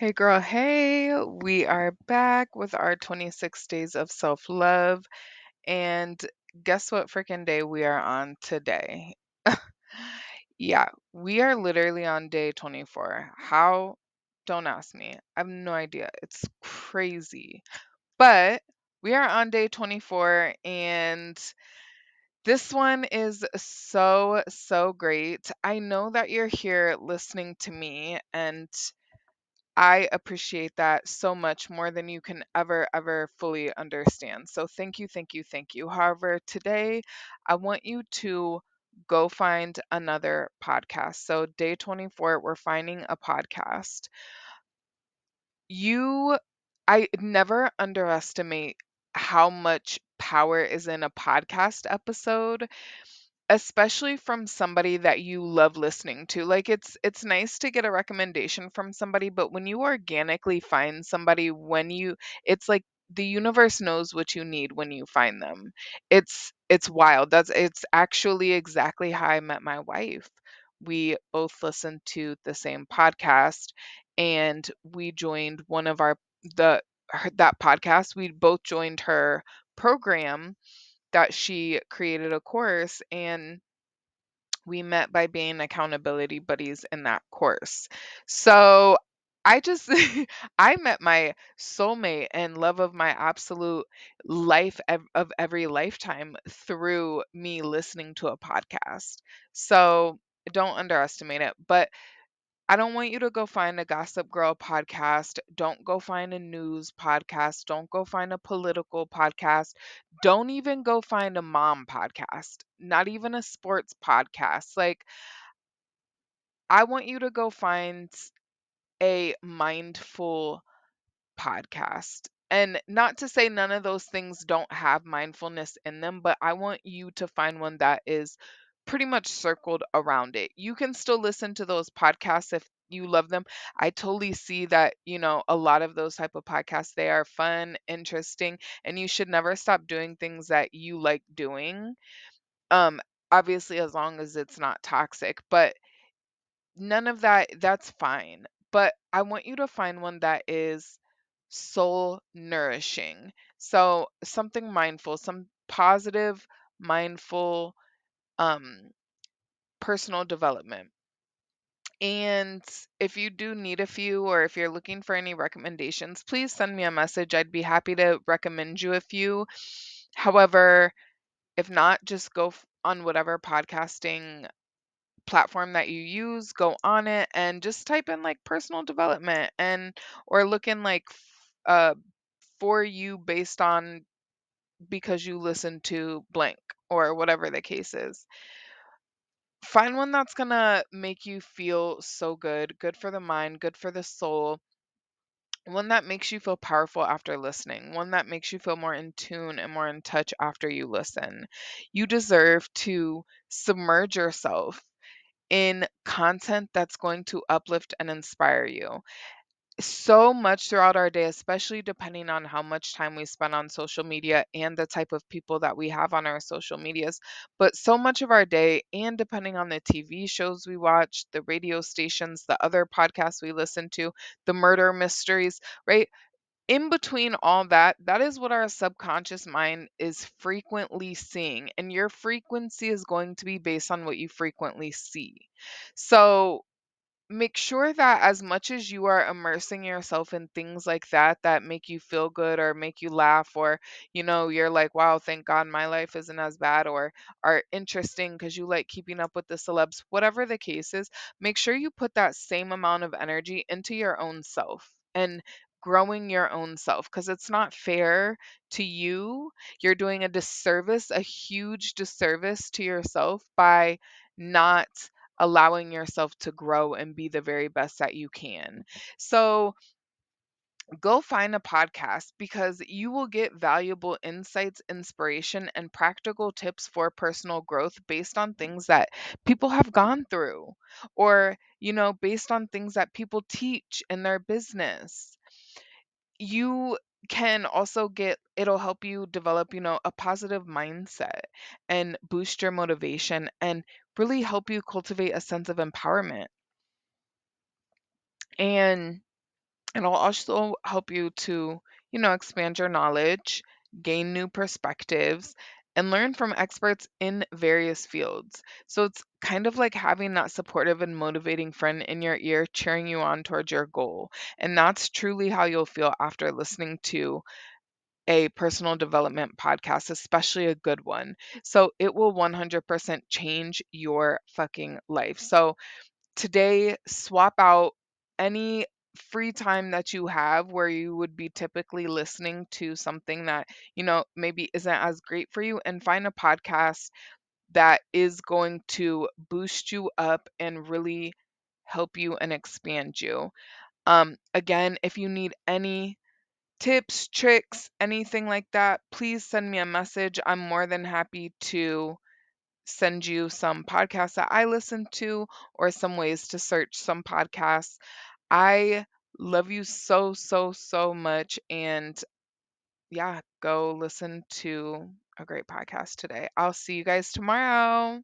Hey girl, hey, we are back with our 26 days of self love. And guess what freaking day we are on today? Yeah, we are literally on day 24. How? Don't ask me. I have no idea. It's crazy. But we are on day 24, and this one is so, so great. I know that you're here listening to me, and I appreciate that so much more than you can ever fully understand. So thank you, thank you, thank you. However, today I want you to go find another podcast. So day 24, we're finding a podcast. You I never underestimate how much power is in a podcast episode, especially from somebody that you love listening to. Like it's nice to get a recommendation from somebody, but when you organically find somebody, it's like the universe knows what you need when you find them. It's wild. It's actually exactly how I met my wife. We both listened to the same podcast, and we joined one of our the that podcast. We both joined her program that she created a course, and we met by being accountability buddies in that course. So I just I met my soulmate and love of my absolute of every lifetime through me listening to a podcast. So don't underestimate it. But I don't want you to go find a Gossip Girl podcast. Don't go find a news podcast. Don't go find a political podcast. Don't even go find a mom podcast. Not even a sports podcast. Like, I want you to go find a mindful podcast. And not to say none of those things don't have mindfulness in them, but I want you to find one that is pretty much circled around it. You can still listen to those podcasts if you love them. I totally see that, a lot of those type of podcasts, they are fun, interesting, and you should never stop doing things that you like doing. Um Obviously as long as it's not toxic, but none of that's fine. But I want you to find one that is soul nourishing. So something mindful, some positive, mindful um personal development. And if you do need a few, or if you're looking for any recommendations, please send me a message. I'd be happy to recommend you a few. However, if not, just on whatever podcasting platform that you use, go on it and just type in like personal development, and or look in like for you based on because you listen to blank or whatever the case is. Find one that's gonna make you feel so good, good for the mind, good for the soul, one that makes you feel powerful after listening, one that makes you feel more in tune and more in touch after you listen. You deserve to submerge yourself in content that's going to uplift and inspire you. So much throughout our day, especially depending on how much time we spend on social media and the type of people that we have on our social medias. But so much of our day, and depending on the TV shows we watch, the radio stations, the other podcasts we listen to, the murder mysteries, right? In between all that, that is what our subconscious mind is frequently seeing. And your frequency is going to be based on what you frequently see. So, make sure that as much as you are immersing yourself in things like that that make you feel good or make you laugh, or you're like, wow, thank god my life isn't as bad, or are interesting because you like keeping up with the celebs, whatever the case is, make sure you put that same amount of energy into your own self and growing your own self, because it's not fair to you. You're doing a disservice, a huge disservice to yourself by not allowing yourself to grow and be the very best that you can. So go find a podcast, because you will get valuable insights, inspiration, and practical tips for personal growth based on things that people have gone through, or, based on things that people teach in their business. You can also it'll help you develop, a positive mindset and boost your motivation and really help you cultivate a sense of empowerment. And It'll also help you to, expand your knowledge, gain new perspectives, and learn from experts in various fields. So it's kind of like having that supportive and motivating friend in your ear cheering you on towards your goal. And that's truly how you'll feel after listening to a personal development podcast, especially a good one. So it will 100% change your fucking life. So today, swap out any free time that you have where you would be typically listening to something that, maybe isn't as great for you, and find a podcast that is going to boost you up and really help you and expand you. Again, if you need any tips, tricks, anything like that, please send me a message. I'm more than happy to send you some podcasts that I listen to or some ways to search some podcasts. I love you so, so, so much. And yeah, go listen to a great podcast today. I'll see you guys tomorrow.